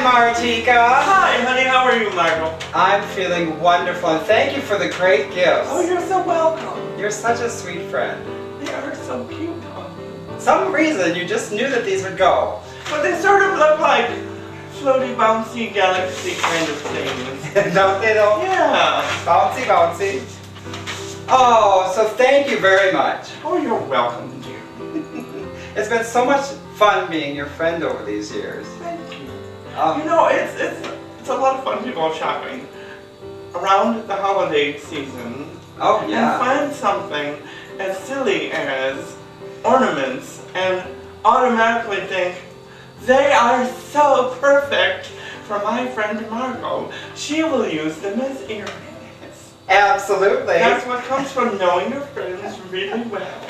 Martiqua. Hi, honey. How are you, MargO? I'm feeling wonderful, and thank you for the great gifts. Oh, you're so welcome. You're such a sweet friend. They are so cute, honey. Some reason you just knew that these would go. But they sort of look like floaty, bouncy, galaxy kind of things. Don't they though? Yeah. Bouncy, bouncy. Oh, so thank you very much. Oh, you're welcome, dear. It's been so much fun being your friend over these years. Thank you. You know, it's a lot of fun to go shopping around the holiday season. Oh yeah. And find something as silly as ornaments and automatically think, they are so perfect for my friend MargO. She will use them as earrings. Absolutely. That's what comes from knowing your friends really well.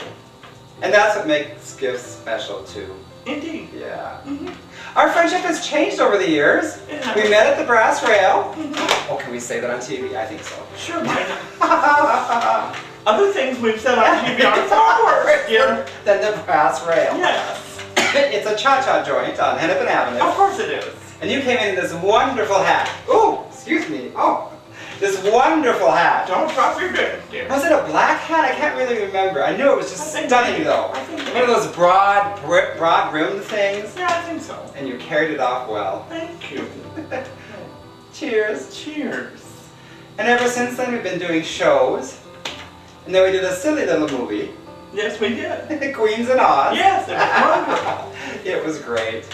And that's what makes gifts special too. Indeed. Yeah. Mm-hmm. Our friendship has changed over the years. Yeah. We met at the Brass Rail. Mm-hmm. Oh, can we say that on TV? I think so. Sure, why not? Other things we've said on TV are far worse, dear. Than the Brass Rail. Yes. It's a cha-cha joint on Hennepin Avenue. Of course it is. And you came in this wonderful hat. Ooh, excuse me. Oh, this wonderful hat. Don't drop your drink, dear. Was it a black hat? I can't really remember. I knew it was just stunning though. I think One of those broad rimmed things. Yeah, I think so. And you carried it off well. Thank you. Cheers. Cheers. And ever since then we've been doing shows. And then we did a silly little movie. Yes, we did. Queens and Oz. Yes, it was wonderful. It was great.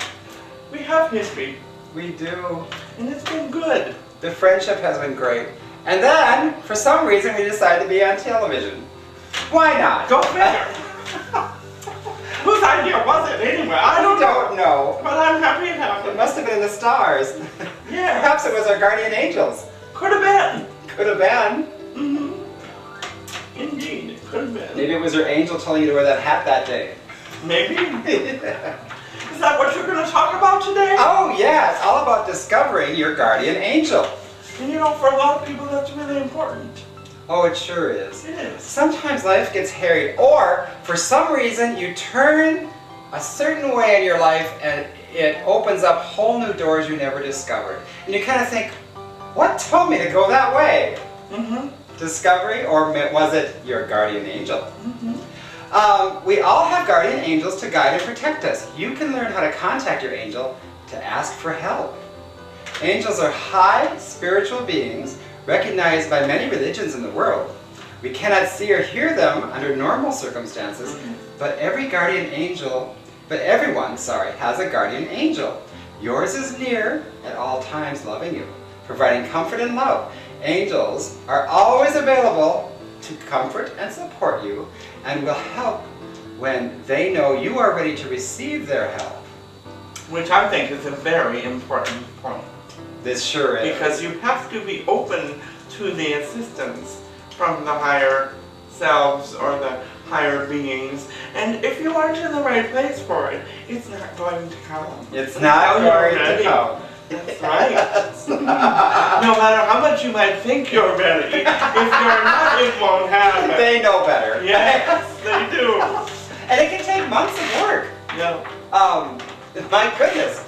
We have history. We do. And it's been good. The friendship has been great. And then, for some reason, we decided to be on television. Why not? Go figure. Whose idea was it anyway? I don't know. But I'm happy it It happened. must have been in the stars. Yeah. Perhaps it was our guardian angels. Could have been. Could have been. Mm-hmm. Indeed, it could have been. Maybe it was your angel telling you to wear that hat that day. Maybe. Is that what you're going to talk about today? Oh yeah, it's all about discovering your guardian angel. And you know, for a lot of people that's really important. Oh, it sure is. It is. Sometimes life gets harried, or for some reason you turn a certain way in your life and it opens up whole new doors you never discovered. And you kind of think, what told me to go that way? Mm-hmm. Discovery, or was it your guardian angel? Mm-hmm. We all have guardian angels to guide and protect us. You can learn how to contact your angel to ask for help. Angels are high spiritual beings recognized by many religions in the world. We cannot see or hear them under normal circumstances, but everyone, has a guardian angel. Yours is near at all times, loving you, providing comfort and love. Angels are always available to comfort and support you and will help when they know you are ready to receive their help. Which I think is a very important point. This sure is. Because you have to be open to the assistance from the higher selves or the higher beings. And if you aren't in the right place for it, it's not going to come. It's not going to come. That's right. No matter how much you might think you're ready, if you're not, it won't happen. They know better. Yes, they do. And it can take months of work. Yeah. My goodness.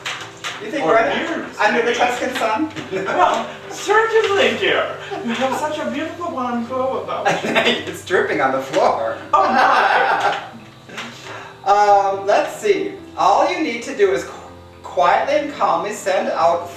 You think we're under the Tuscan sun? Well, certainly, dear. You have such a beautiful warm glow about you. It's dripping on the floor. Oh my! Let's see. All you need to do is quietly and calmly send out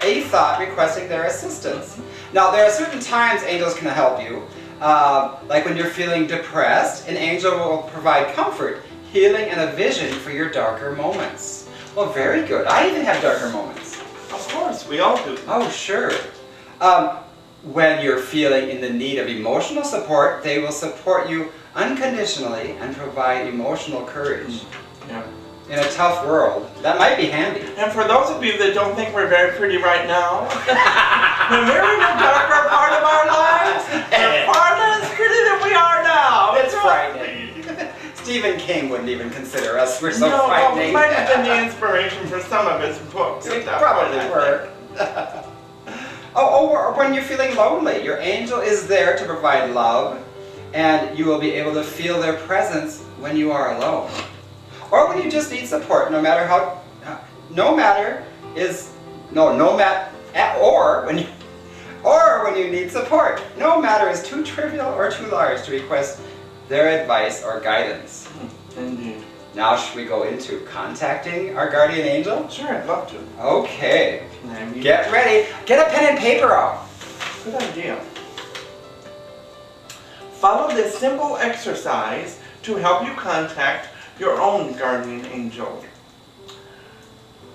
a thought requesting their assistance. Now, there are certain times angels can help you. Like when you're feeling depressed, an angel will provide comfort, healing, and a vision for your darker moments. Well, very good. I even have darker moments. Of course, we all do. Oh, sure. When you're feeling in the need of emotional support, they will support you unconditionally and provide emotional courage. Yeah. In a tough world, that might be handy. And for those of you that don't think we're very pretty right now, when we're in the darker part of our lives, we're far less pretty than we are now. It's frightening. Stephen King wouldn't even consider us. We're so frightening. No, it might have been the inspiration for some of his books. It probably were. Or when you're feeling lonely, your angel is there to provide love, and you will be able to feel their presence when you are alone. Or when you just need support, no matter is or when you need support. No matter is too trivial or too large to request their advice or guidance. Indeed. Now should we go into contacting our guardian angel? Sure, I'd love to. Okay. Get ready. Get a pen and paper out. Good idea. Follow this simple exercise to help you contact your own guardian angel.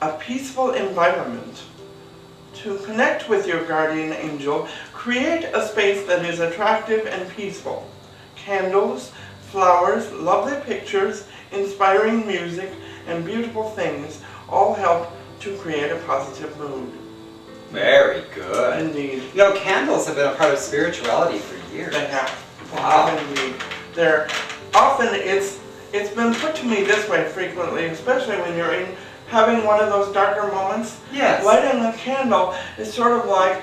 A peaceful environment. To connect with your guardian angel, create a space that is attractive and peaceful. Candles, flowers, lovely pictures, inspiring music, and beautiful things all help to create a positive mood. Very good. Indeed. You know, candles have been a part of spirituality for years. They have. Wow. Indeed. They're often it's been put to me this way frequently, especially when you're having one of those darker moments. Yes. Lighting a candle is sort of like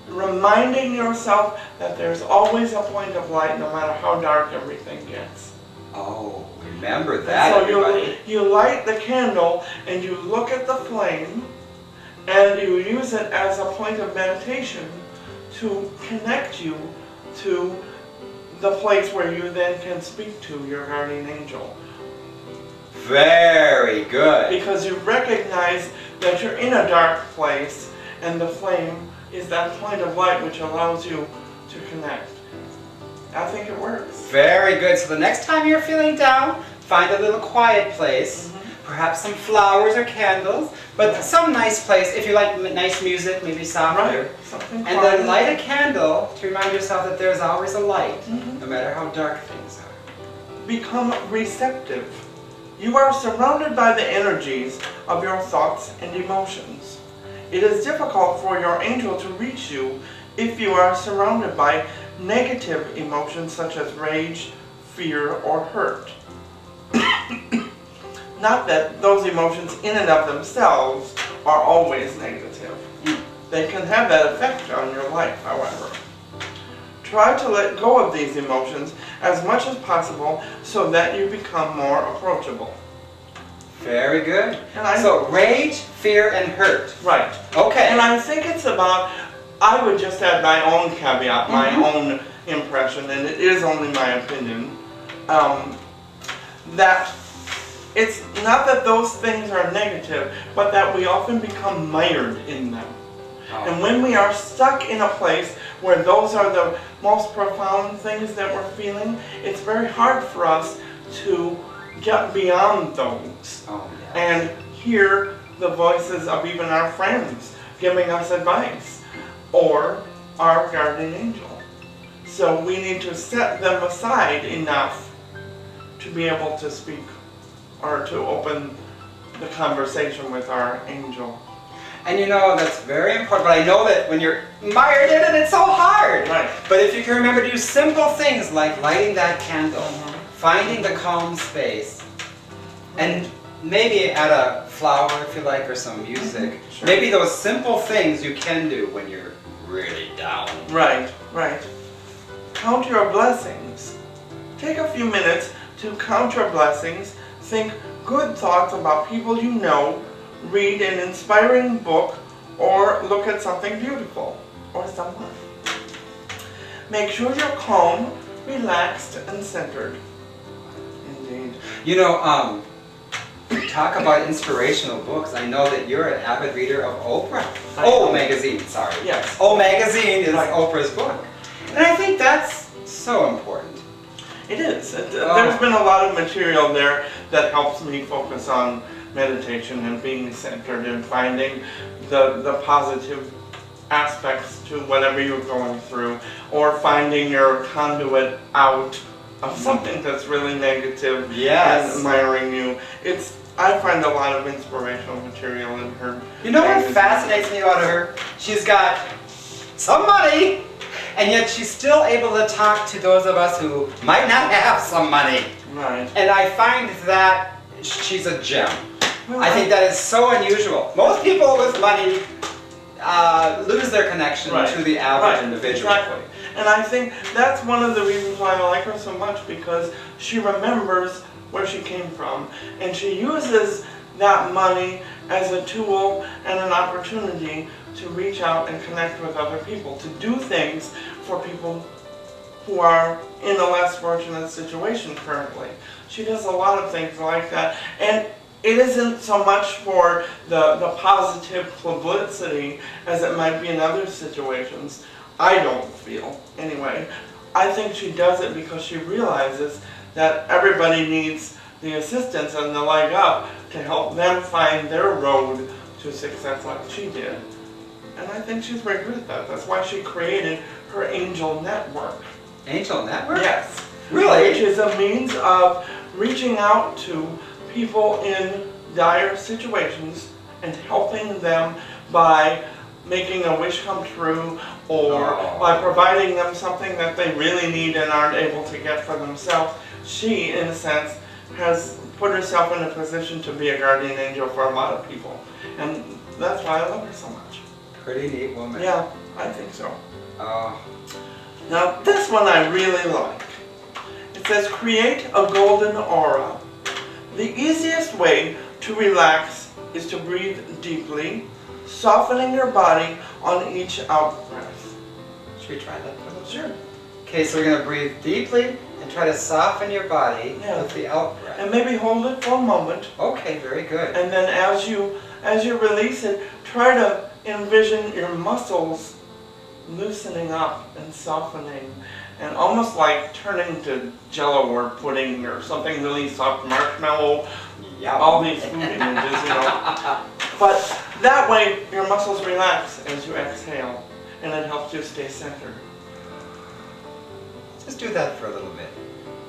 reminding yourself that there's always a point of light no matter how dark everything gets. Oh, remember that, so everybody. you light the candle and you look at the flame and you use it as a point of meditation to connect you to the place where you then can speak to your guardian angel. Very good. Because you recognize that you're in a dark place and the flame is that point of light which allows you to connect. I think it works. Very good. So the next time you're feeling down, find a little quiet place, perhaps some flowers or candles, but some nice place. If you like nice music, maybe softer. Right. Something and then light a candle to remind yourself that there's always a light, no matter how dark things are. Become receptive. You are surrounded by the energies of your thoughts and emotions. It is difficult for your angel to reach you if you are surrounded by negative emotions such as rage, fear, or hurt. Not that those emotions in and of themselves are always negative. They can have that effect on your life, however. Try to let go of these emotions as much as possible so that you become more approachable. Very good. So rage, fear, and hurt. Right. Okay. And I think it's about, I would just add my own caveat, my own impression, and it is only my opinion, that it's not that those things are negative, but that we often become mired in them. And when we are stuck in a place where those are the most profound things that we're feeling, it's very hard for us to get beyond those and hear the voices of even our friends giving us advice or our guardian angel. So we need to set them aside enough to be able to speak or to open the conversation with our angel. And you know, that's very important, but I know that when you're mired in it, it's so hard. Right. But if you can remember to do simple things like lighting that candle, finding the calm space, and maybe add a flower if you like, or some music. Sure. Maybe those simple things you can do when you're really down. Right, right. Count your blessings. Take a few minutes to count your blessings. Think good thoughts about people you know. Read an inspiring book or look at something beautiful or someone. Make sure you're calm, relaxed, and centered. Indeed. You know, talk about inspirational books. I know that you're an avid reader of Oprah. Magazine, sorry. Yes. Magazine is Oprah's book. And I think that's so important. It is. There's been a lot of material there that helps me focus on meditation and being centered and finding the positive aspects to whatever you're going through, or finding your conduit out of something that's really negative and miring you. I find a lot of inspirational material in her. You know what fascinates me about her? She's got some money, and yet she's still able to talk to those of us who might not have some money. Right. And I find that she's a gem. Well, I think that is so unusual. Most people with money lose their connection to the average individual. Exactly. And I think that's one of the reasons why I like her so much, because she remembers where she came from, and she uses that money as a tool and an opportunity to reach out and connect with other people, to do things for people who are in a less fortunate situation currently. She does a lot of things like that, and it isn't so much for the positive publicity as it might be in other situations. I don't feel, anyway. I think she does it because she realizes that everybody needs the assistance and the leg up to help them find their road to success like she did. And I think she's very good at that. That's why she created her Angel Network. Angel Network? Yes. Really? Which is a means of reaching out to people in dire situations and helping them by making a wish come true, or by providing them something that they really need and aren't able to get for themselves. She, in a sense, has put herself in a position to be a guardian angel for a lot of people. And that's why I love her so much. Pretty neat woman. Yeah, I think so. Oh. Now this one I really like. It says, create a golden aura. The easiest way to relax is to breathe deeply, softening your body on each out-breath. Should we try that for a little? Sure. Okay, so we're going to breathe deeply and try to soften your body with the out-breath. And maybe hold it for a moment. Okay, very good. And then as you release it, try to envision your muscles loosening up and softening, and almost like turning to jello or pudding or something really soft, marshmallow. Yeah. All these food images, you know. But that way your muscles relax as you exhale, and it helps you stay centered. Just do that for a little bit.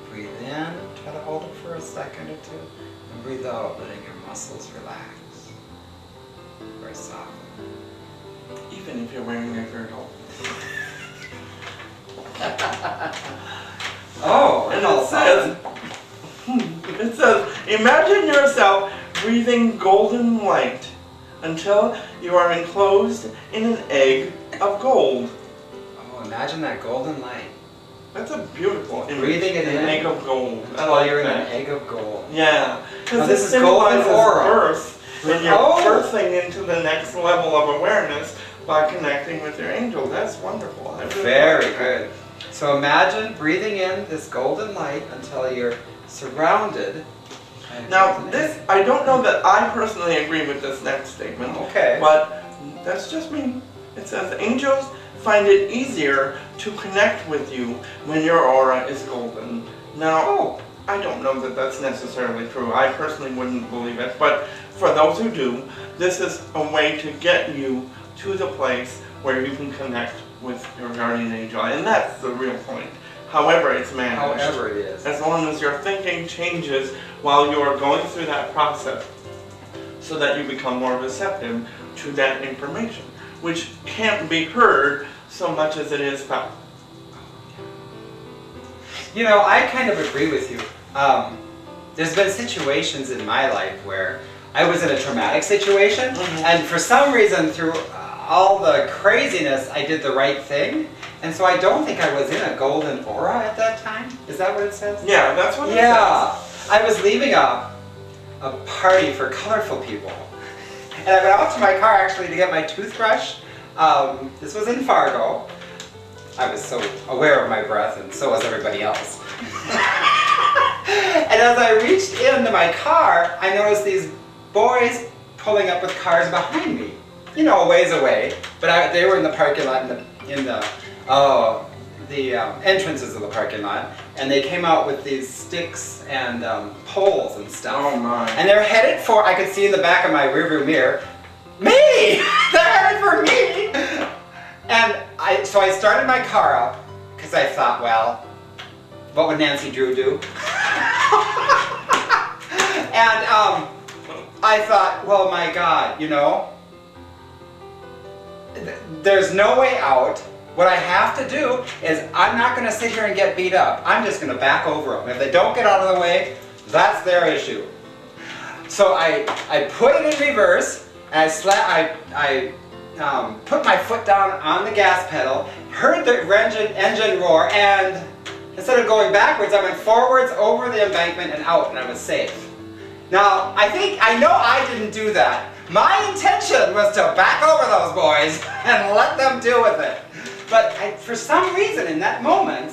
Breathe in, try to hold it for a second or two, and breathe out, letting your muscles relax. Very soft. Even if you're wearing a girdle. Oh, and it says, imagine yourself breathing golden light until you are enclosed in an egg of gold. Oh, imagine that golden light. That's a beautiful image. Breathing it in. An egg of gold. Until you're in an egg of gold. Yeah. Now this is golden aura. Birth, and you're birthing into the next level of awareness by connecting with your angel. That's wonderful. Very good. So imagine breathing in this golden light until you're surrounded. Now this, I don't know that I personally agree with this next statement. Okay. But that's just me. It says, angels find it easier to connect with you when your aura is golden. Now, I don't know that that's necessarily true. I personally wouldn't believe it. But for those who do, this is a way to get you to the place where you can connect with your guardian angel. And that's the real point. However it's managed. However it is. As long as your thinking changes while you are going through that process, so that you become more receptive to that information, which can't be heard so much as it is felt. You know, I kind of agree with you. There's been situations in my life where I was in a traumatic situation, and for some reason, through all the craziness, I did the right thing. And so I don't think I was in a golden aura at that time. Is that what it says? Yeah, that's what it says. Yeah. I was leaving a party for colorful people. And I went out to my car actually to get my toothbrush. This was in FargO. I was so aware of my breath, and so was everybody else. And as I reached into my car, I noticed these boys pulling up with cars behind me. You know, a ways away. But they were in the parking lot, in the entrances of the parking lot, and they came out with these sticks and poles and stuff. Oh my. And they're headed for, I could see in the back of my rearview mirror, me! They're headed for me! And so I started my car up, because I thought, well, what would Nancy Drew do? And I thought, well, my God, you know, there's no way out. What I have to do is, I'm not going to sit here and get beat up. I'm just going to back over them. If they don't get out of the way, that's their issue. So I put it in reverse, and I put my foot down on the gas pedal, heard the engine roar, and instead of going backwards, I went forwards over the embankment and out, and I was safe. Now, I know I didn't do that. My intention was to back over those boys and let them deal with it. But for some reason in that moment,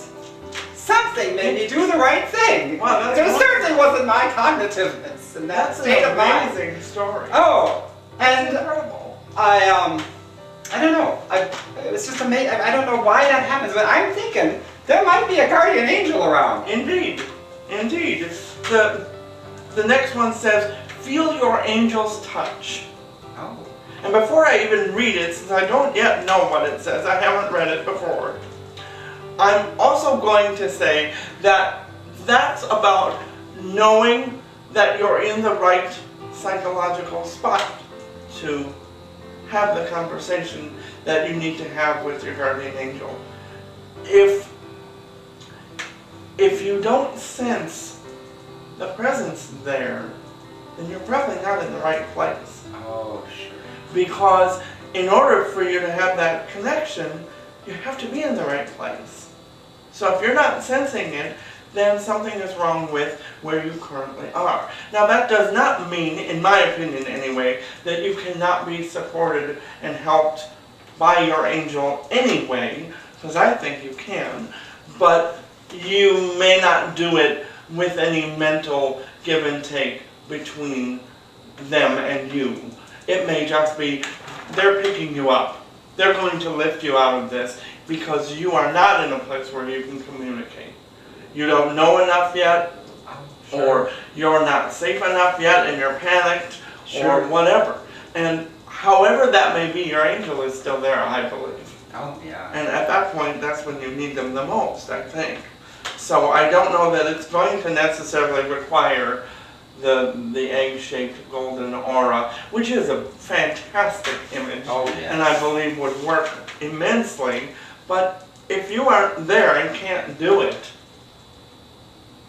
something made me do the right thing. Wow, it certainly wasn't my cognitiveness in that state of mind. That's an amazing story. Oh, and incredible. I don't know. It was just amazing. I don't know why that happens, but I'm thinking there might be a guardian angel around. Indeed, indeed. The next one says, feel your angel's touch. Oh. And before I even read it, since I don't yet know what it says, I haven't read it before, I'm also going to say that that's about knowing that you're in the right psychological spot to have the conversation that you need to have with your guardian angel. If you don't sense the presence there, then you're probably not in the right place. Oh, sure. Because in order for you to have that connection, you have to be in the right place. So if you're not sensing it, then something is wrong with where you currently are. Now that does not mean, in my opinion anyway, that you cannot be supported and helped by your angel anyway, because I think you can, but you may not do it with any mental give and take between them and you. It may just be, they're picking you up. They're going to lift you out of this because you are not in a place where you can communicate. You don't know enough yet, or you're not safe enough yet and you're panicked, or whatever. And however that may be, your angel is still there, I believe. Oh, yeah. And at that point, that's when you need them the most, I think. So I don't know that it's going to necessarily require the egg-shaped golden aura, which is a fantastic image, and I believe would work immensely. But if you aren't there and can't do it,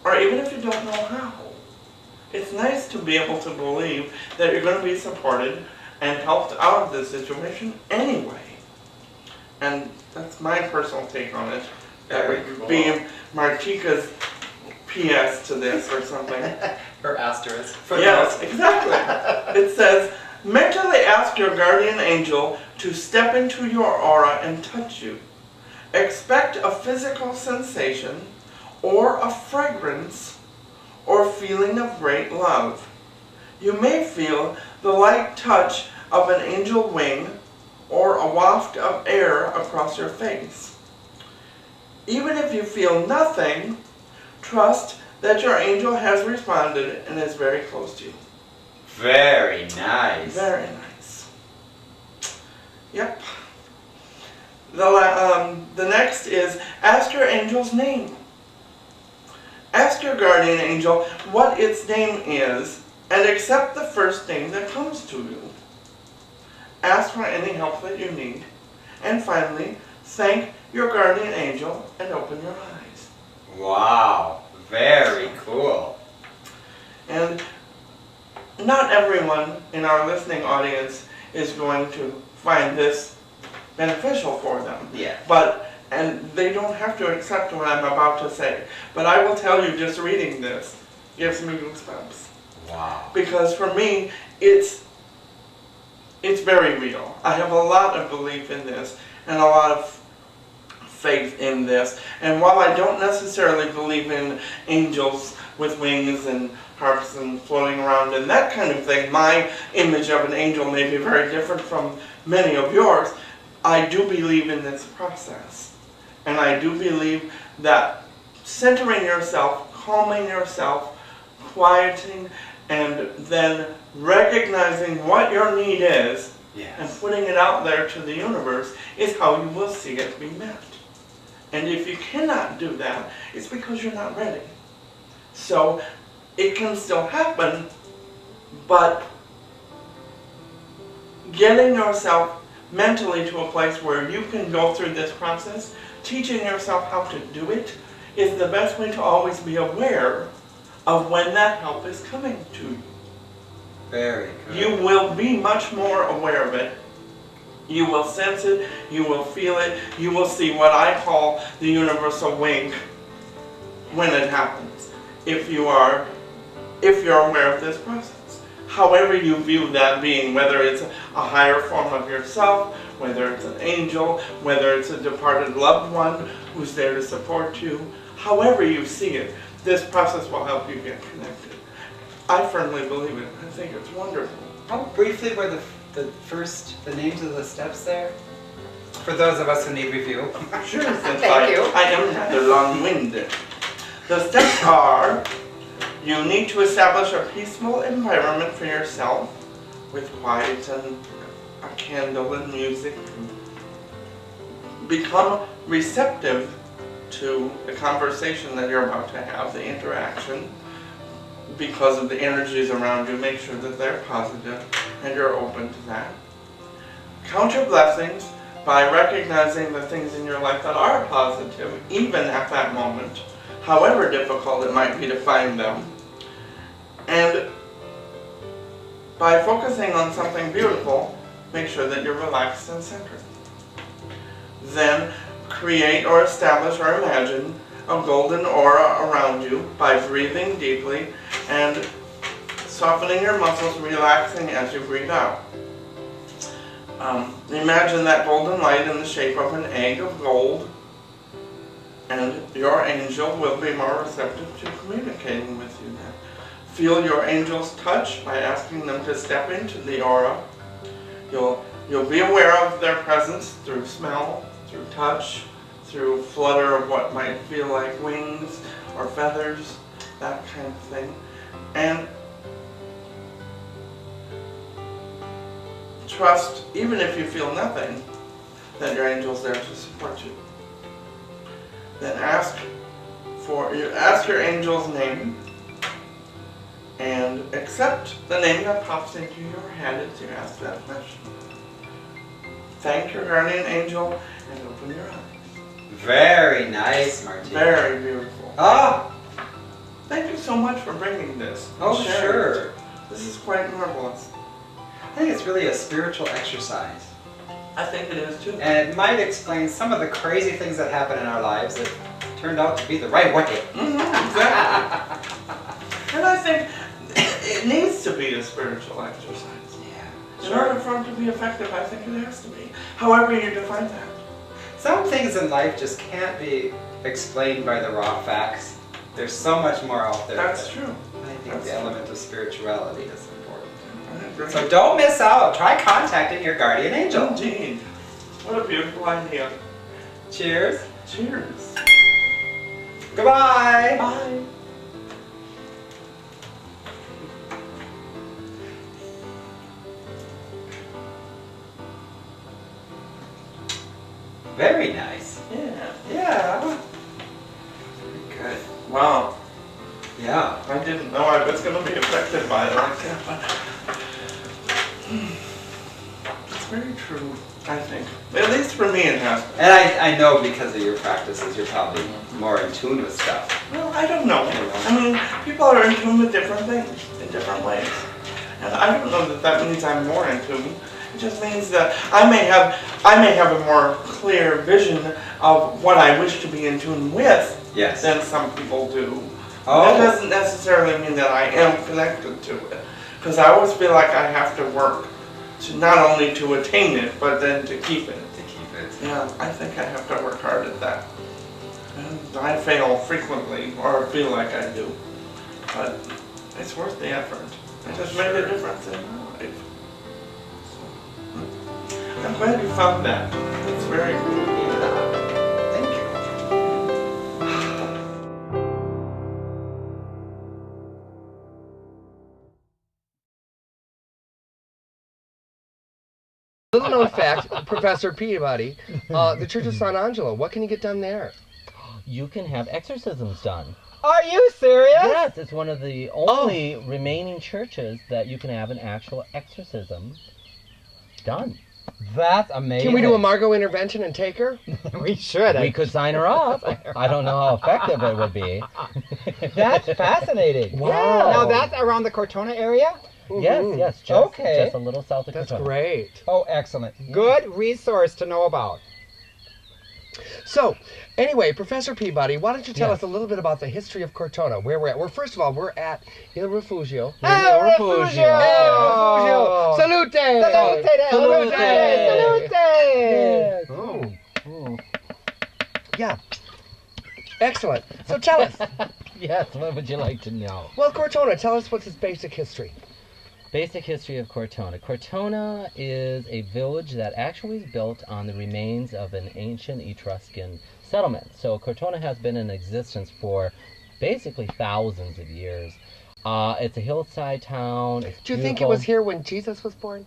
or even if you don't know how, it's nice to be able to believe that you're going to be supported and helped out of this situation anyway. And that's my personal take on it. That would be Martiqua's PS to this or something. Her asterisk. Yes, exactly. It says, mentally ask your guardian angel to step into your aura and touch you. Expect a physical sensation or a fragrance or feeling of great love. You may feel the light touch of an angel wing or a waft of air across your face. Even if you feel nothing, trust that your angel has responded and is very close to you. Very nice. Very nice. Yep. The next is ask your angel's name. Ask your guardian angel what its name is and accept the first name that comes to you. Ask for any help that you need. And finally, thank your guardian angel and open your eyes. Wow. Very cool. And not everyone in our listening audience is going to find this beneficial for them. Yeah. And they don't have to accept what I'm about to say. But I will tell you, just reading this gives me goosebumps. Wow. Because for me, it's very real. I have a lot of belief in this and a lot of faith in this. And while I don't necessarily believe in angels with wings and harps and floating around and that kind of thing, my image of an angel may be very different from many of yours, I do believe in this process. And I do believe that centering yourself, calming yourself, quieting, and then recognizing what your need is, and putting it out there to the universe is how you will see it be met. And if you cannot do that, it's because you're not ready. So it can still happen, but getting yourself mentally to a place where you can go through this process, teaching yourself how to do it, is the best way to always be aware of when that help is coming to you. Very good. You will be much more aware of it. You will sense it, you will feel it, you will see what I call the universal wink when it happens. If you are if you're aware of this process. However you view that being, whether it's a higher form of yourself, whether it's an angel, whether it's a departed loved one who's there to support you, however you see it, this process will help you get connected. I firmly believe it. I think it's wonderful. How briefly were the names of the steps there? For those of us who need review. Sure, since Thank you. I am rather long-winded. The steps are: you need to establish a peaceful environment for yourself with quiet and a candle and music. Become receptive to the conversation that you're about to have, the interaction. Because of the energies around you, make sure that they're positive and you're open to that. Count your blessings by recognizing the things in your life that are positive, even at that moment, however difficult it might be to find them. And by focusing on something beautiful, make sure that you're relaxed and centered. Then create or establish or imagine a golden aura around you by breathing deeply and softening your muscles, relaxing as you breathe out. Imagine that golden light in the shape of an egg of gold, and your angel will be more receptive to communicating with you then. Feel your angel's touch by asking them to step into the aura. You'll be aware of their presence through smell, through touch, through flutter of what might feel like wings or feathers, that kind of thing. And trust, even if you feel nothing, that your angel's there to support you. Then ask your angel's name and accept the name that pops into your head as you ask that question. Thank your guardian angel and open your eyes. Very nice, Martiqua. Very beautiful. Ah! Thank you so much for bringing this. Oh, sure. This is quite marvelous. I think it's really a spiritual exercise. I think it is too. And it might explain some of the crazy things that happen in our lives that turned out to be the right way. Exactly. And I think it needs to be a spiritual exercise. Yeah. In order for it to be effective, I think it has to be. However you define that. Some things in life just can't be explained by the raw facts. There's so much more out there. That's true. I think the element of spirituality is important. I agree. So don't miss out. Try contacting your guardian angel. Indeed. What a beautiful idea. Cheers. Cheers. Goodbye. Bye. Very nice. Yeah. Yeah. Good. Wow. Yeah. I didn't know I was going to be affected by it like that, but it's very true, I think. At least for me it has been. And I know because of your practices, you're probably more in tune with stuff. Well, I don't know. I mean, people are in tune with different things in different ways. And I don't know that that means I'm more in tune. It just means that I may have a more clear vision of what I wish to be in tune with than some people do. Oh. That doesn't necessarily mean that I am connected to it. Because I always feel like I have to work to not only to attain it, but then to keep it. To keep it. Yeah, I think I have to work hard at that. And I fail frequently, or feel like I do. But it's worth the effort. It has made a difference in my life. So, I'm glad you found that. It's very cool. Yeah. Thank you. Little known fact, Professor Peabody, the Church of San Angelo, what can you get done there? You can have exorcisms done. Are you serious? Yes, it's one of the only remaining churches that you can have an actual exorcism done. That's amazing. Can we do a MargO intervention and take her? We should. We could sign her up. I don't know how effective it would be. That's fascinating. Wow. Now that's around the Cortona area? Yes, just a little south of That's Cortona. great. Oh, excellent. Good resource to know about. So, anyway, Professor Peabody, why don't you tell Yes. us a little bit about the history of Cortona, where we're at? Well, first of all, we're at Il Refugio. El Refugio. Refugio! Salute! Salute! Salute! Salute! Yes. Oh, Mm. yeah. Excellent. So tell us. Yes, what would you like to know? Well, Cortona, tell us what's its basic history. Basic history of Cortona. Cortona is a village that actually is built on the remains of an ancient Etruscan settlement. So Cortona has been in existence for basically thousands of years. It's a hillside town. It's Do you think it beautiful. was here when Jesus was born?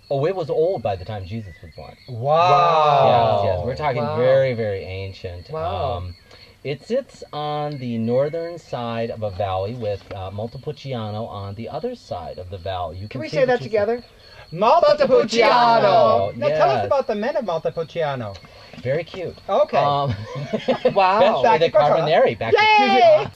Oh, it was old by the time Jesus was born. Wow. Yes, yes. We're talking Wow. very, very ancient. Wow. It sits on the northern side of a valley with Montepulciano on the other side of the valley. You Can we see say that Pulci- together? Montepulciano. Now tell us Yes. about the men of Montepulciano. Very cute. Okay. Wow. Especially the Back to Cortona. Carbonari. Back Yay!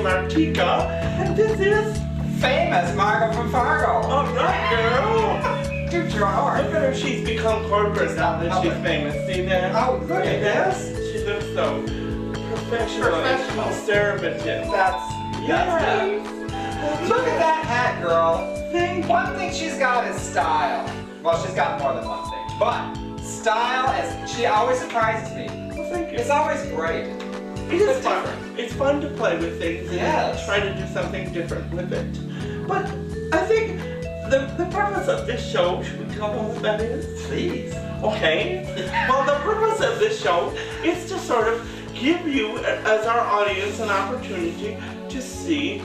Martiqua, and this is Famous MargO from FargO. all right, girl. Toot your horn. Look at her, she's become corporate now that she's famous. See that? Oh, look at this. She looks so professional, Professional. conservative. That's Yes. neat. Look at that hat, girl. One thing she's got is style. Well, she's got more than one thing, but style is, she always surprises me. Well, thank you. It's always great. It is It's fun. different. It's fun to play with things and Yes. try to do something different with it. But I think the purpose of this show, should we tell them what that is? Please. Okay. Well, the purpose of this show is to sort of give you, as our audience, an opportunity to see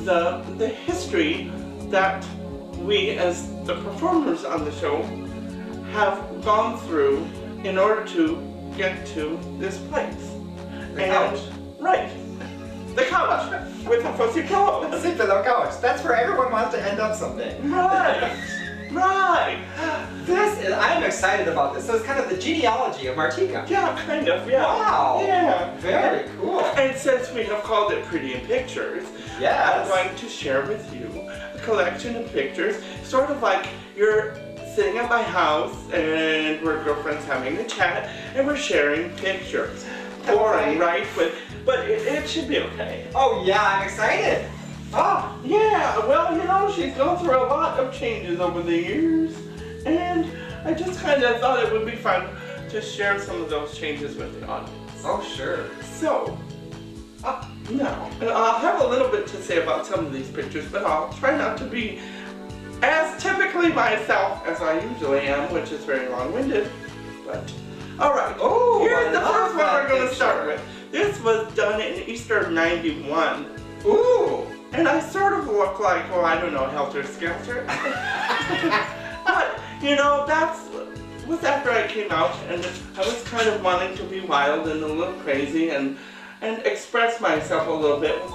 the history that we, as the performers on the show, have gone through in order to get to this place. The couch. Right. The couch with the fuzzy pillows. Sit for the couch. That's where everyone wants to end up someday. Right. Right. This is, I'm excited about this. So it's kind of the genealogy of Martiqua. Yeah, kind of, yeah. Wow. Yeah. Very cool. And since we have called it Pretty in Pictures, Yes. I'm going to share with you a collection of pictures, sort of like your sitting at my house, and we're girlfriends having a chat, and we're sharing pictures. Boring, right? But it should be okay. Oh yeah, I'm excited. Oh. Yeah, well, you know, she's gone through a lot of changes over the years, and I just kind of thought it would be fun to share some of those changes with the audience. Oh, sure. So, now, I'll have a little bit to say about some of these pictures, but I'll try not to be as typically myself as I usually am, which is very long-winded. But, alright, here's the first one we're going to start with. This was done in Easter of '91. Ooh! And I sort of look like, well, I don't know, Helter Skelter. But, you know, was after I came out, and I was kind of wanting to be wild and a little crazy and express myself a little bit with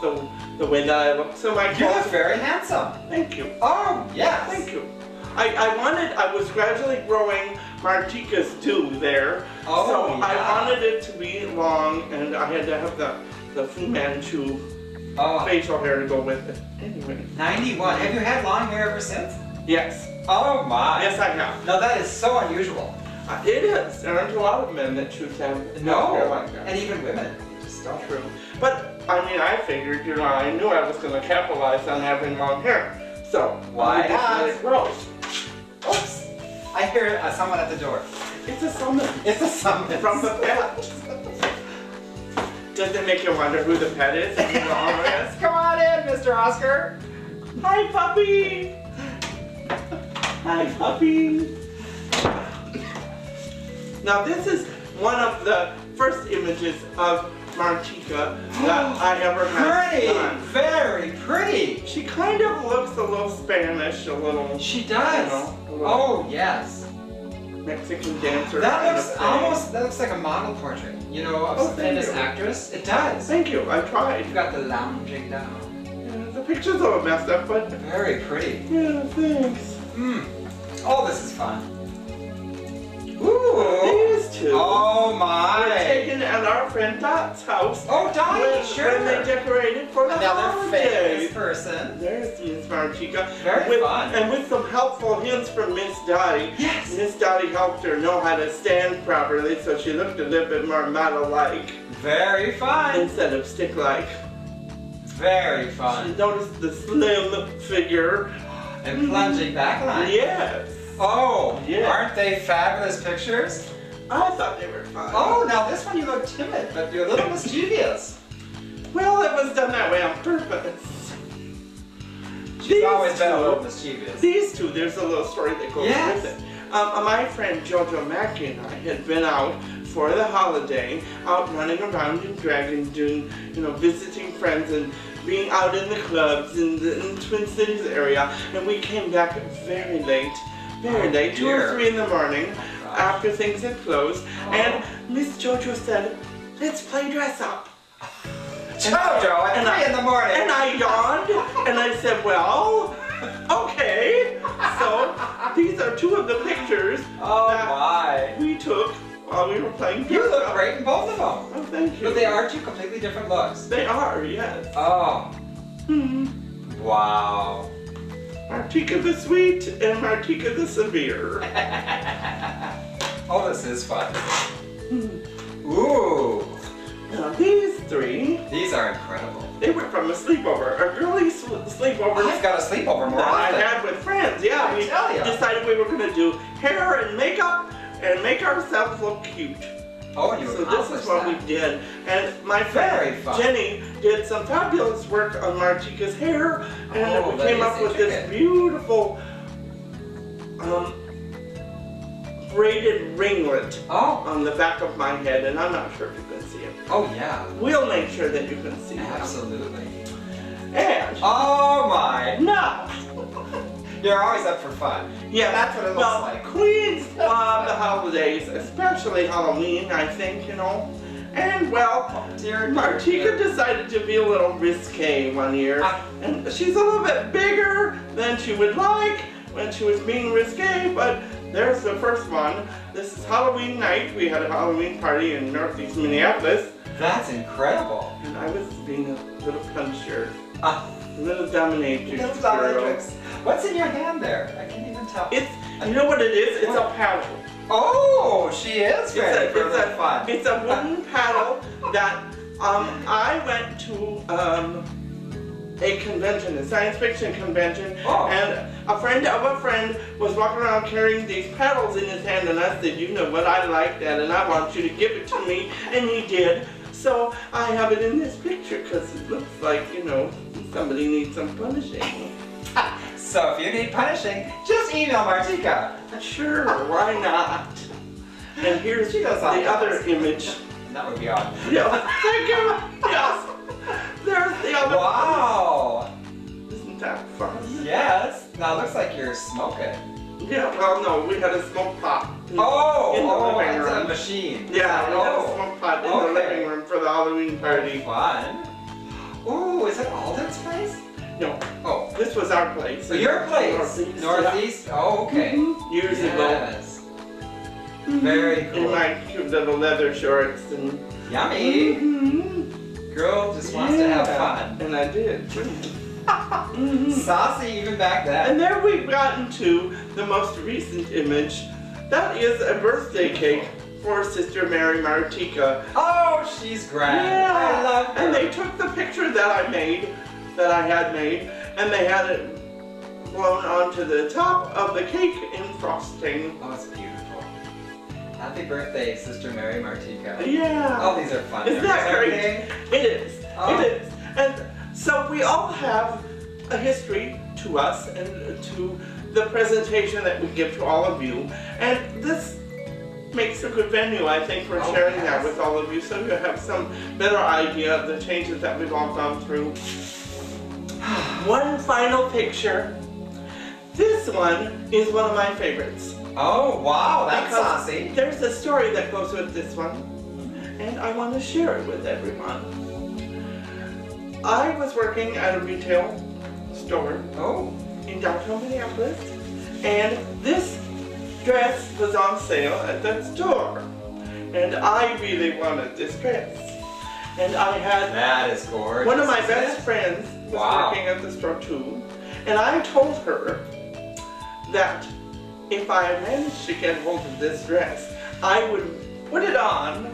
the way that I look. So my You look very handsome. Thank you. Oh, yes. Thank you. I was gradually growing Martiqua's do there. Oh, so yeah. I wanted it to be long, and I had to have the Fu Manchu facial hair to go with it. Anyway. 91. Have you had long hair ever since? Yes. Oh my. Yes, I have. Now that is so unusual. It is. There aren't a lot of men that choose to have hair like that. And even women. Just don't. True. But, I mean, I figured, you know, I knew I was going to capitalize on having long hair. So, why not? It grows. Oops. I hear someone at the door. It's a summons. It's a summons. From the pet. Does it make you wonder who the pet is? Come on in, Mr. Oscar. Hi, puppy. Hi, puppy. Now, this is one of the first images of Martiqua that I ever had done. Very pretty. She kind of looks a little Spanish, a little. She does. You know, oh yes. Mexican dancer. That looks like a model portrait. You know, of some famous actress. It does. Thank you. I tried. You've got the lounging down. Yeah, the picture's a little messed up, but very pretty. Yeah, thanks. Oh, this is fun. Ooh. These two. Oh my. Were taken at our friend Dot's house. Oh, Dottie, sure. When they decorated for the Another holidays. famous person. There's Miss Martiqua. Very fun. And with some helpful hints from Miss Dottie. Yes. Miss Dottie helped her know how to stand properly, so she looked a little bit more model-like. Very fun. Instead of stick-like. Very fun. She noticed the slim figure. And plunging backline. Yes. Oh, yeah. Aren't they fabulous pictures? I thought they were fun. Oh, now this one you look timid, but you're a little mischievous. Well, it was done that way on purpose. She's always been a little mischievous. These two, there's a little story that goes with it. My friend Jojo Mackey and I had been out for the holiday, out running around in Dragon, doing, you know, visiting friends and being out in the clubs in the Twin Cities area, and we came back very late. Very late, 2 or 3 in the morning, after things had closed, and Miss Jojo said, "Let's play dress up." Jojo, at 3 in the morning. And I yawned, and I said, well, okay. So, these are 2 of the pictures that we took while we were playing dress up. You look great in both of them. Oh, thank you. But they are 2 completely different looks. They are, yes. Oh. Wow. Martiqua the Sweet and Martiqua the Severe. Oh, this is fun. Ooh. Now these 3. These are incredible. They were from a sleepover, a girly sleepover. I've got a sleepover more that often. I had with friends, yeah. We decided we were going to do hair and makeup and make ourselves look cute. Oh, and you so this is what we did. And my friend Jenny did some fabulous work on Martiqua's hair, and we came up with this beautiful braided ringlet on the back of my head, and I'm not sure if you can see it. Oh yeah. We'll make sure that you can see it. Absolutely. And oh my. No. You're always up for fun. Yeah, that's what it looks like. Queens love the holidays, especially Halloween, I think, you know. And well, Martiqua decided to be a little risque one year. And she's a little bit bigger than she would like when she was being risque, but there's the first one. This is Halloween night. We had a Halloween party in Northeast Minneapolis. That's incredible. And I was being a little punchier. Little dominatrix Little girl. dominatrix. What's in your hand there? I can't even tell. It's, you know what it is? It's a paddle. Oh, she is ready for the fun. It's a wooden paddle that I went to a convention, a science fiction convention, and a friend of a friend was walking around carrying these paddles in his hand, and I said, you know what, I like that, and I want you to give it to me, and he did. So I have it in this picture because it looks like, you know, somebody needs some punishing. So if you need punishing, just email Martiqua. Sure, why not? And here's the other image. That would be odd. Yeah, thank you. Yes. There's the other. Wow. Isn't that fun? Yes. Now it looks like you're smoking. Yeah, well, no, we had a smoke pot in the living room. It's a machine. Yeah, we had a smoke pot in the living room for the Halloween party. Fun. Ooh, is it Alden's place? No. Oh, this was our place. So your place? Northeast. Northeast? Yeah. Oh, okay. Years ago. Very cool. In my cute little leather shorts and. Yummy. Girl just wants to have fun. And I did. Saucy even back then. And there we've gotten to the most recent image. That is a birthday cake for Sister Mary Martiqua. Oh, she's grand. Yeah. I love her. And they took the picture that I had made, and they had it blown onto the top of the cake in frosting. Oh, it's beautiful. Happy birthday, Sister Mary Martiqua. Yeah. Oh, these are fun. Isn't that great? Okay? It is. Oh. It is. And so we all have a history to us and to the presentation that we give to all of you. And this makes a good venue, I think, for sharing that with all of you, so you have some better idea of the changes that we've all gone through. One final picture. This one is one of my favorites. Oh, wow, that's Because saucy. there's a story that goes with this one, and I want to share it with everyone. I was working at a retail store in downtown Minneapolis, and this dress was on sale at that store, and I really wanted this dress. And I had That is gorgeous. one of my best friends was working at the store too, and I told her that if I managed to get hold of this dress, I would put it on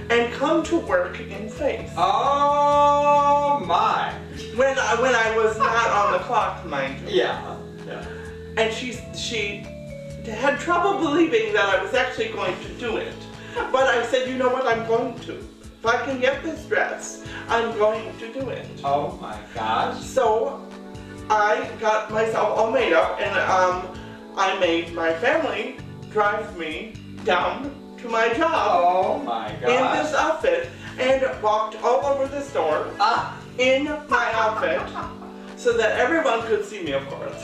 and come to work in face. Oh my. When I was not on the clock, mind you. Yeah. And she had trouble believing that I was actually going to do it. But I said, you know what, I'm going to. If I can get this dress, I'm going to do it. Oh my gosh. So I got myself all made up, and I made my family drive me down to my job. Oh my In gosh. this outfit, and walked all over the store in my outfit so that everyone could see me, of course.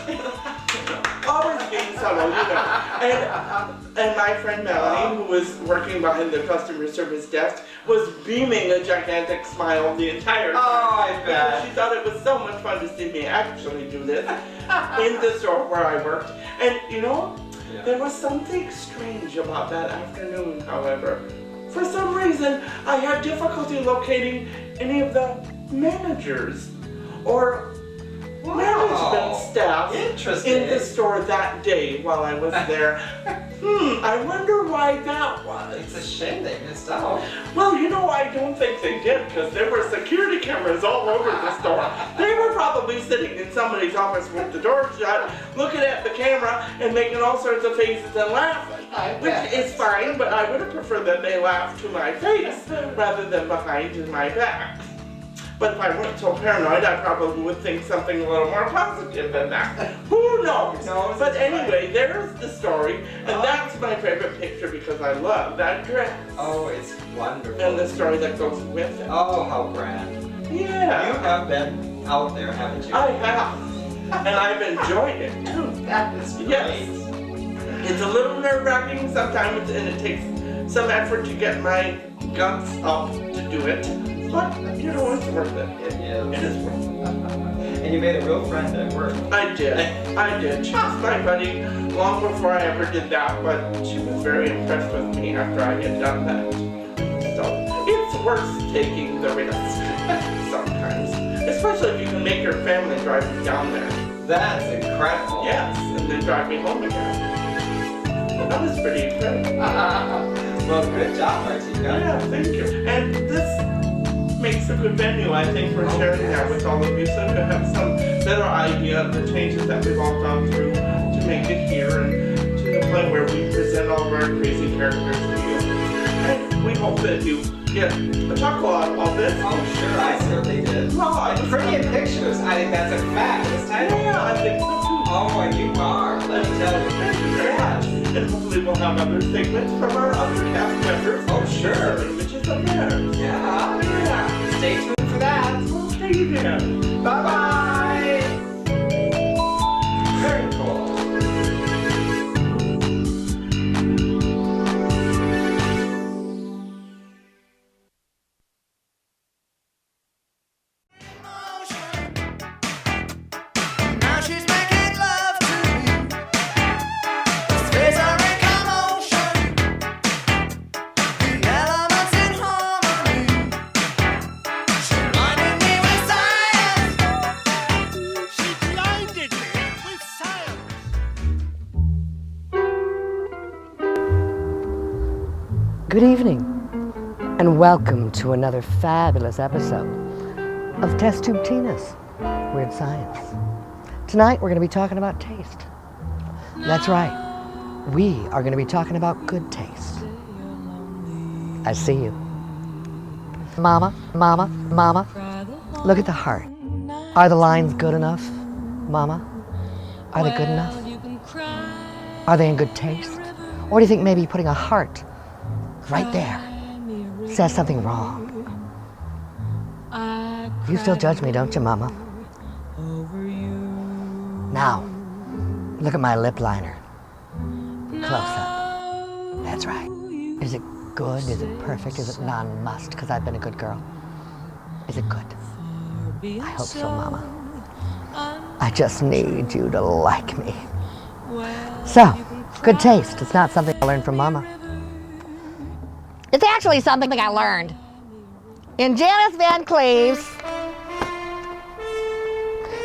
Always being subtle, you know. And my friend Melanie, who was working behind the customer service desk, was beaming a gigantic smile the entire time. Oh, I bet. She thought it was so much fun to see me actually do this in the store where I worked. And you know, there was something strange about that afternoon, however. For some reason, I had difficulty locating any of the managers or management staff in the store that day while I was there. I wonder why that was. It's a shame they missed out. Well, you know, I don't think they did, because there were security cameras all over the store. They were probably sitting in somebody's office with the door shut, looking at the camera and making all sorts of faces and laughing. Which is fine, but I would have preferred that they laughed to my face rather than behind my back. But if I weren't so paranoid, I probably would think something a little more positive than that. Who knows? But anyway, there's the story, and that's my favorite picture because I love that dress. Oh, it's wonderful. And the story that goes with it. Oh, how grand. Yeah. You have been out there, haven't you? I have. And I've enjoyed it too. That is great. Yes. It's a little nerve-wracking sometimes, and it takes some effort to get my guts up to do it. But, you know, it's worth it. It is. It is worth it. And you made a real friend at work. I did. I did. She was my buddy long before I ever did that, but she was very impressed with me after I had done that. So, it's worth taking the risk sometimes. Especially if you can then make her family drive me down there. That's incredible. Yes, and then drive me home again. That was pretty incredible. Well, good job, Martiqua. Yeah, thank you. And this makes a good venue, I think, for sharing that with all of you, so you have some better idea of the changes that we've all gone through to make it here and to the point where we present all of our crazy characters to you. And we hope that you get a chuckle out of all this. Oh, sure, I certainly did. Well, Pretty in pictures. I think that's a fabulous title. Yeah, I think so too. Oh, and you are. Let me tell you. Thank you very much. And hopefully we'll have other segments from our other cast members. Oh, sure. Some images of theirs. Yeah. Yeah. Stay tuned for that. Okay then. Bye-bye. Very cool. Now she's making love to me. Space are in commotion. The elements in harmony. She blinded me with science. She blinded me with science. Good evening, and welcome to another fabulous episode of Test Tube Tina's Weird Science. Tonight we're going to be talking about taste. That's right, we are going to be talking about good taste. I see you. Mama, mama, mama, look at the heart. Are the lines good enough, mama? Are they good enough? Are they in good taste? Or do you think maybe putting a heart right there says something wrong? You still judge me, don't you, Mama? Now, look at my lip liner. Close up. That's right. Is it good? Is it perfect? Is it non-must? Because I've been a good girl. Is it good? I hope so, Mama. I just need you to like me. So, good taste. It's not something I learned from Mama. It's actually something I learned in Janice Van Cleve's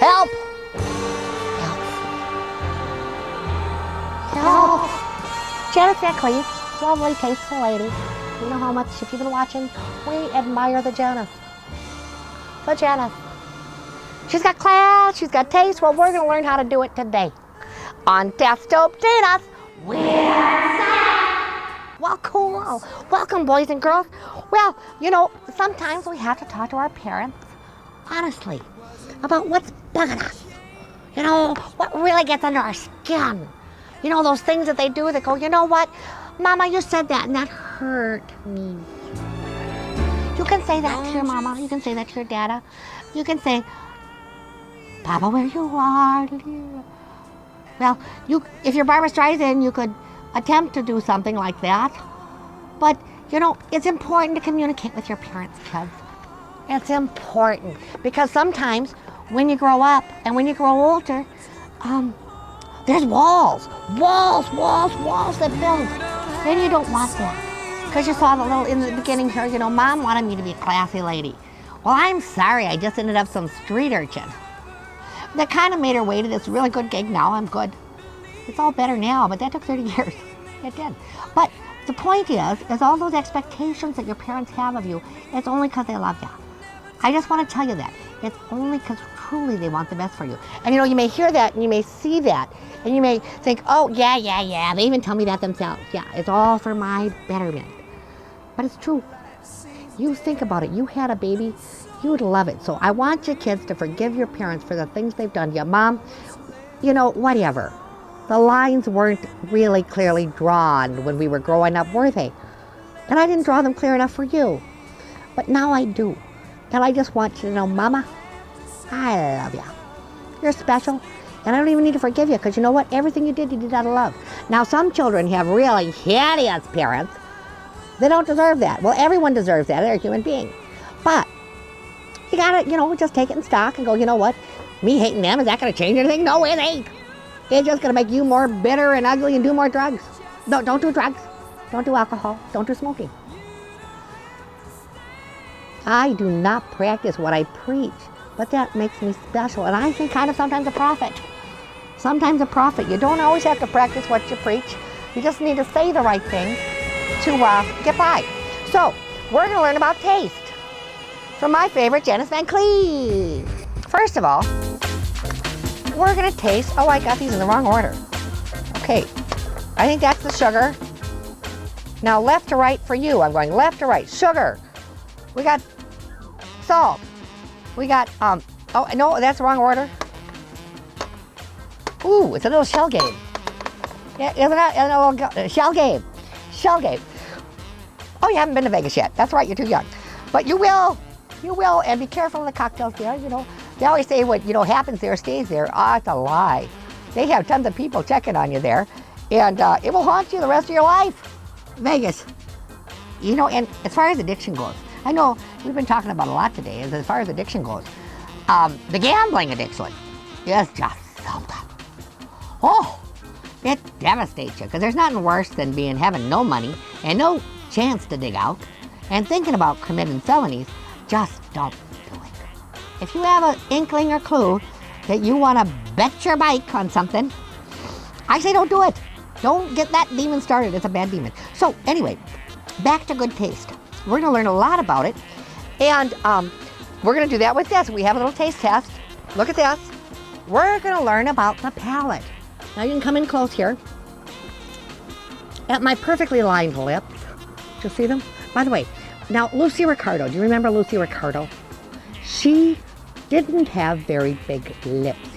Help! Help! Help! Janice Van Cleve, lovely, tasteful lady. You know how much, if you've been watching, we admire the Janice. The Janice. She's got class, she's got taste. Well, we're going to learn how to do it today on Test Tube Tina's Weird Science. Well, cool. Welcome, boys and girls. Well, you know, sometimes we have to talk to our parents honestly about what's bugging us. You know, what really gets under our skin. You know, those things that they do that go, you know what, Mama, you said that and that hurt me. You can say that to your mama. You can say that to your dada. You can say, Papa, where you are? Well, if you're Barbra Streisand, you could attempt to do something like that. But, you know, it's important to communicate with your parents, kids. It's important because sometimes when you grow up and when you grow older, there's walls that build. Then you don't want that because you saw the little in the beginning here, you know, Mom wanted me to be a classy lady. Well, I'm sorry, I just ended up some street urchin. That kind of made her way to this really good gig. Now I'm good. It's all better now, but that took 30 years. It did. But the point is all those expectations that your parents have of you, it's only because they love you. I just want to tell you that. It's only because truly they want the best for you. And you know, you may hear that and you may see that and you may think, oh, yeah. They even tell me that themselves. Yeah, it's all for my betterment. But it's true. You think about it. You had a baby, you would love it. So I want your kids to forgive your parents for the things they've done to you. Mom, you know, whatever. The lines weren't really clearly drawn when we were growing up, were they? And I didn't draw them clear enough for you. But now I do. And I just want you to know, Mama, I love you. You're special. And I don't even need to forgive you because you know what? Everything you did out of love. Now, some children have really hideous parents. They don't deserve that. Well, everyone deserves that. They're a human being. But you gotta, you know, just take it in stock and go, you know what? Me hating them, is that gonna change anything? No, it ain't. It's just gonna make you more bitter and ugly and do more drugs. No, don't do drugs. Don't do alcohol. Don't do smoking. I do not practice what I preach. but that makes me special. And I think kind of sometimes a prophet. Sometimes a prophet. You don't always have to practice what you preach. You just need to say the right thing to get by. So, we're going to learn about taste from my favorite, Janice Van Cleef. First of all, we're going to taste, oh, I got these in the wrong order. Okay, I think that's the sugar. Now, left to right for you. I'm going left to right. Sugar. We got salt. We got, oh, no, that's the wrong order. Ooh, it's a little shell game. Yeah, isn't it? A little shell game. Shell game. Oh, you haven't been to Vegas yet. That's right, you're too young. But you will, and be careful of the cocktails there, you know. They always say what, happens there stays there. Ah, it's a lie. They have tons of people checking on you there, and it will haunt you the rest of your life. Vegas. And as far as addiction goes, I know we've been talking about a lot today, as far as addiction goes. The gambling addiction is just something. Oh, it devastates you, because there's nothing worse than having no money and no chance to dig out and thinking about committing felonies. Just don't do it. If you have an inkling or clue that you want to bet your bike on something, I say don't do it. Don't get that demon started. It's a bad demon. So anyway, back to good taste. We're going to learn a lot about it, and we're going to do that with this. We have a little taste test. Look at this. We're going to learn about the palate. Now you can come in close here at my perfectly lined lips. Did you see them? By the way, now Lucy Ricardo, do you remember Lucy Ricardo? She didn't have very big lips,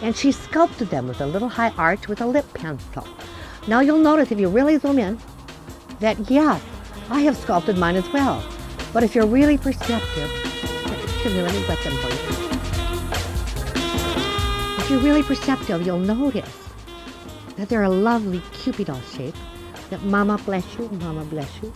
and she sculpted them with a little high arch with a lip pencil. Now you'll notice if you really zoom in that yes, I have sculpted mine as well. But if you're really perceptive, excuse me, let me wet them for you. If you're really perceptive, you'll notice that they're a lovely Cupid doll shape. That mama bless you, mama bless you.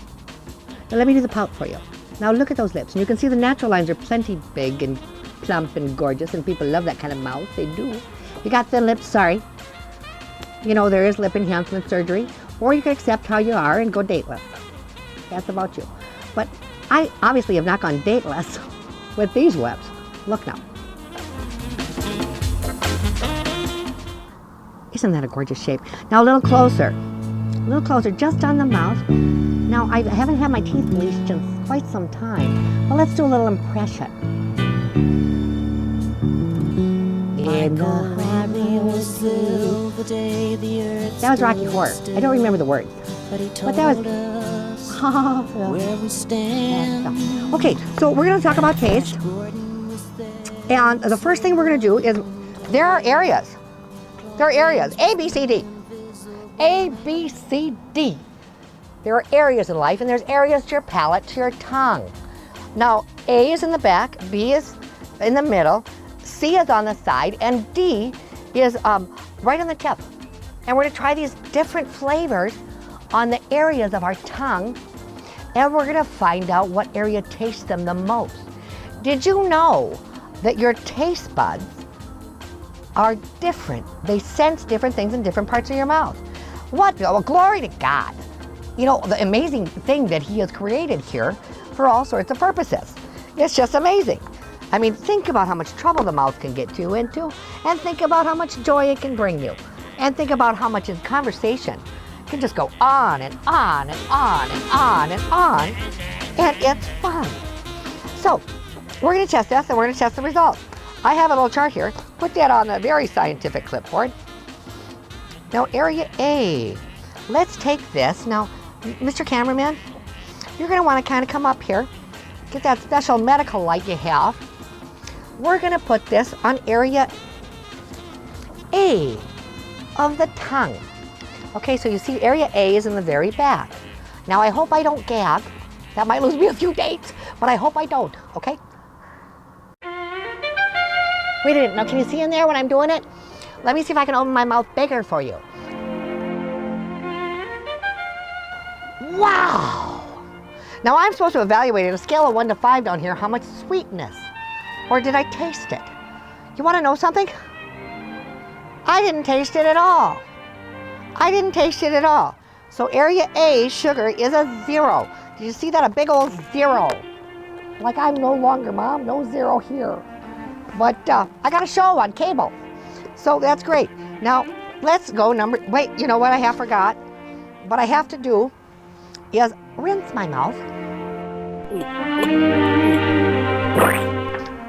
Now let me do the pout for you. Now look at those lips, and you can see the natural lines are plenty big and plump and gorgeous, and people love that kind of mouth. They do. You got thin lips, sorry. There is lip enhancement surgery, or you can accept how you are and go dateless. That's about you. But I obviously have not gone dateless with these lips. Look now. Isn't that a gorgeous shape? Now a little closer, just on the mouth. Now I haven't had my teeth bleached in quite some time, but let's do a little impression. In the that was Rocky Horror. I don't remember the words, but that was. Where we stand. Okay, so we're going to talk about taste, and the first thing we're going to do is there are areas. There are areas, A, B, C, D. A, B, C, D. There are areas in life, and there's areas to your palate, to your tongue. Now, A is in the back, B is in the middle, C is on the side, and D is right on the tip. And we're going to try these different flavors on the areas of our tongue, and we're going to find out what area tastes them the most. Did you know that your taste buds are different? They sense different things in different parts of your mouth. What? Well, glory to God. The amazing thing that He has created here for all sorts of purposes. It's just amazing. I mean, think about how much trouble the mouth can get you into, and think about how much joy it can bring you, and think about how much in conversation can just go on and on and on and on and on, and it's fun. So, we're going to test this, and we're going to test the results. I have a little chart here. Put that on a very scientific clipboard. Now, area A. Let's take this. Now, Mr. Cameraman, you're going to want to kind of come up here. Get that special medical light you have. We're going to put this on area A of the tongue. Okay, so you see area A is in the very back. Now, I hope I don't gag. That might lose me a few dates, but I hope I don't, okay? Wait a minute, now can you see in there when I'm doing it? Let me see if I can open my mouth bigger for you. Wow! Now I'm supposed to evaluate on a scale of 1 to 5 down here how much sweetness, or did I taste it? You want to know something? I didn't taste it at all. I didn't taste it at all. So area A, sugar, is a 0. Did you see that? A big old 0. Like I'm no longer, Mom. No 0 here. But I got a show on cable. So that's great. Now, let's go wait, you know what I have forgot? What I have to do is rinse my mouth.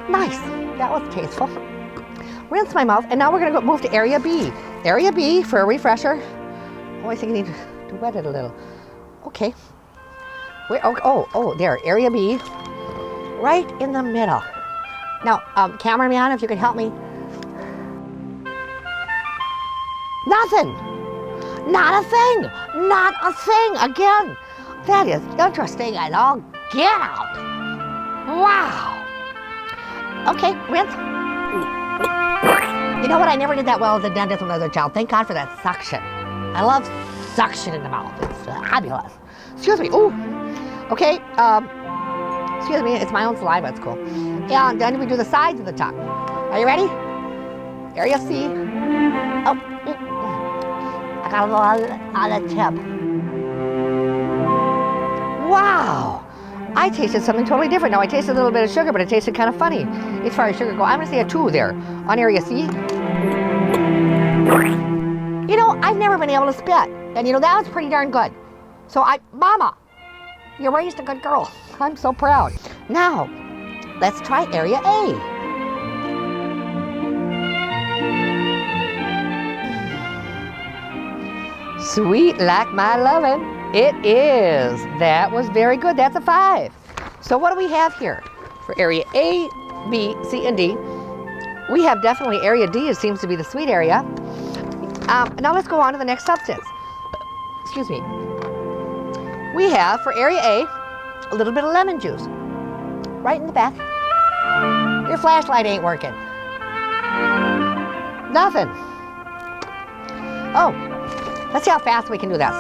Nice, that was tasteful. Rinse my mouth, and now we're gonna move to area B. Area B for a refresher. Oh, I think I need to wet it a little. Okay. There, area B, right in the middle. Now, cameraman, if you could help me. Nothing. Not a thing. Not a thing. Again, that is interesting and all get out. Wow. Okay, rinse. You know what? I never did that well as a dentist when I was a child. Thank God for that suction. I love suction in the mouth. It's fabulous. Excuse me. Ooh. Okay. Excuse me. It's my own saliva. It's cool. And then we do the sides of the tongue. Are you ready? Area C. Oh. I got a little on the tip. Wow. I tasted something totally different. Now I tasted a little bit of sugar, but it tasted kind of funny as far as sugar go. I'm gonna say a 2 there on area C. You know, I've never been able to spit. And you know, that was pretty darn good. So Mama, you raised a good girl. I'm so proud. Now, let's try area A. Sweet like my lovin'. It is. That was very good. That's a 5. So what do we have here? For area A, B, C, and D, we have definitely area D. It seems to be the sweet area. Now let's go on to the next substance. Excuse me. We have for area A, a little bit of lemon juice. Right in the back. Your flashlight ain't working. Nothing. Oh, let's see how fast we can do this.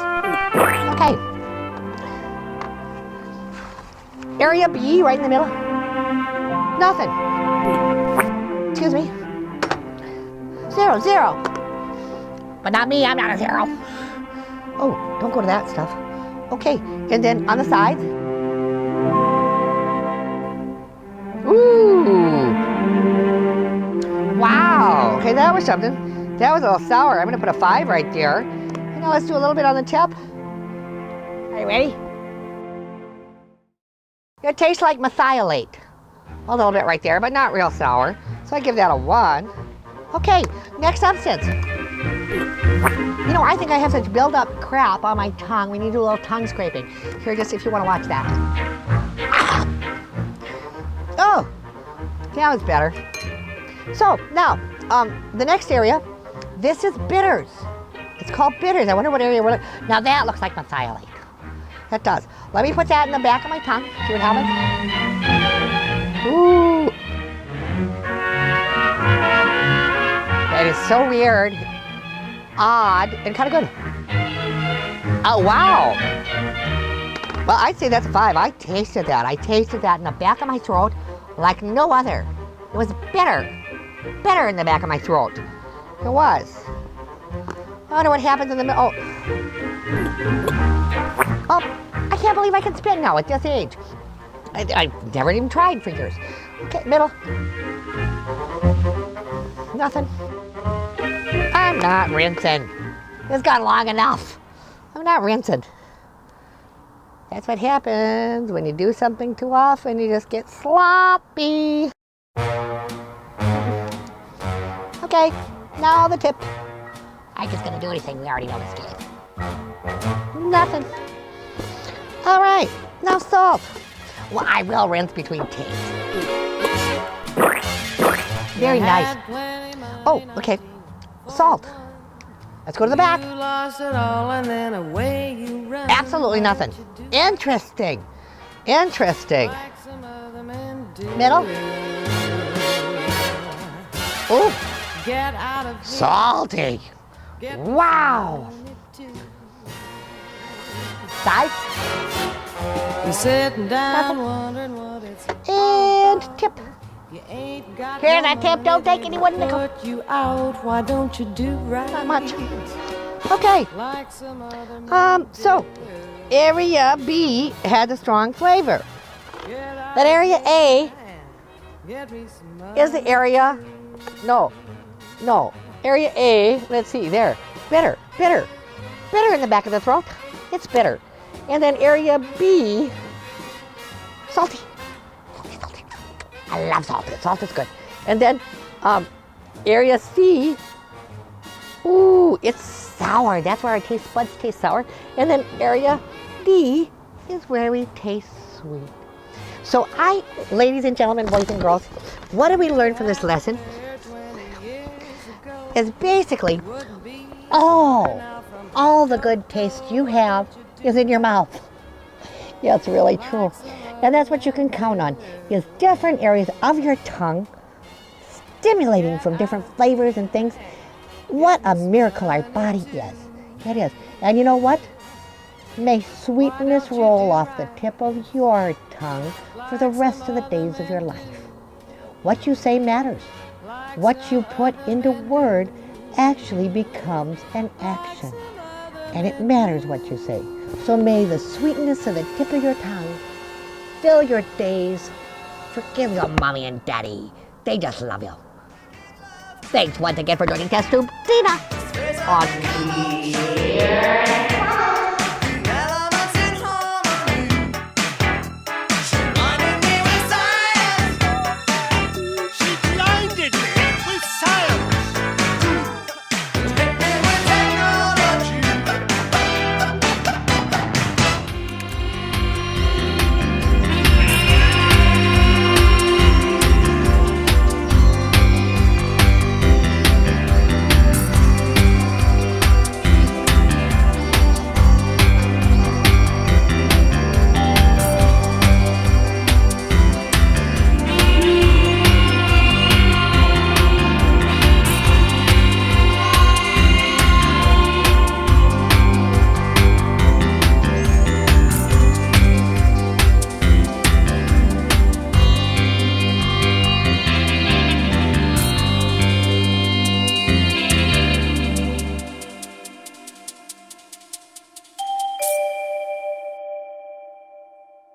Okay. Area B, right in the middle. Nothing. Excuse me. 0, 0. But not me, I'm not a 0. Oh, don't go to that stuff. Okay, and then on the sides. Ooh. Wow. Okay, that was something. That was a little sour. I'm gonna put a 5 right there. And now let's do a little bit on the tip. Are you ready? It tastes like methylate. A little bit right there, but not real sour. So I give that a 1. Okay, next substance. You know, I think I have such build-up crap on my tongue. We need to do a little tongue scraping. Here, just if you want to watch that. Oh, that was better. So, now, the next area, this is bitters. It's called bitters. I wonder what area we're looking. Now that looks like methylate. That does. Let me put that in the back of my tongue. See what happens? Ooh. That is so weird, odd, and kind of good. Oh, wow. Well, I'd say that's a 5. I tasted that. I tasted that in the back of my throat like no other. It was bitter. Bitter in the back of my throat. It was. I wonder what happens in the middle. Oh, I can't believe I can spit now at this age. I've never even tried for years. Okay, middle. Nothing. I'm not rinsing. It's gone long enough. I'm not rinsing. That's what happens when you do something too often. You just get sloppy. Okay, now the tip. I'm just gonna do anything. We already know this game. Nothing. All right, now salt. Well, I will rinse between takes. Very nice. Oh, okay. Salt. Let's go to the back. Absolutely nothing. Interesting. Interesting. Middle. Oh. Salty. Wow. Side. And tip. Here's that tip. Don't take anyone to go. Why don't you do right? Not much. Okay. So area B had a strong flavor, but area A is the area, no, area A, let's see, there, bitter in the back of the throat, it's bitter. And then area B, salty. I love salt, salt is good. And then area C, ooh, it's sour, that's where our taste buds taste sour. And then area D is where we taste sweet. So ladies and gentlemen, boys and girls, what did we learn from this lesson? Is basically all the good taste you have is in your mouth. Yeah, it's really true. And that's what you can count on, is different areas of your tongue stimulating from different flavors and things. What a miracle our body is. It is. And you know what? May sweetness roll off the tip of your tongue for the rest of the days of your life. What you say matters. What you put into word actually becomes an action. And it matters what you say. So may the sweetness of the tip of your tongue fill your days. Forgive your mommy and daddy. They just love you. Thanks once again for joining Test Tube Tina on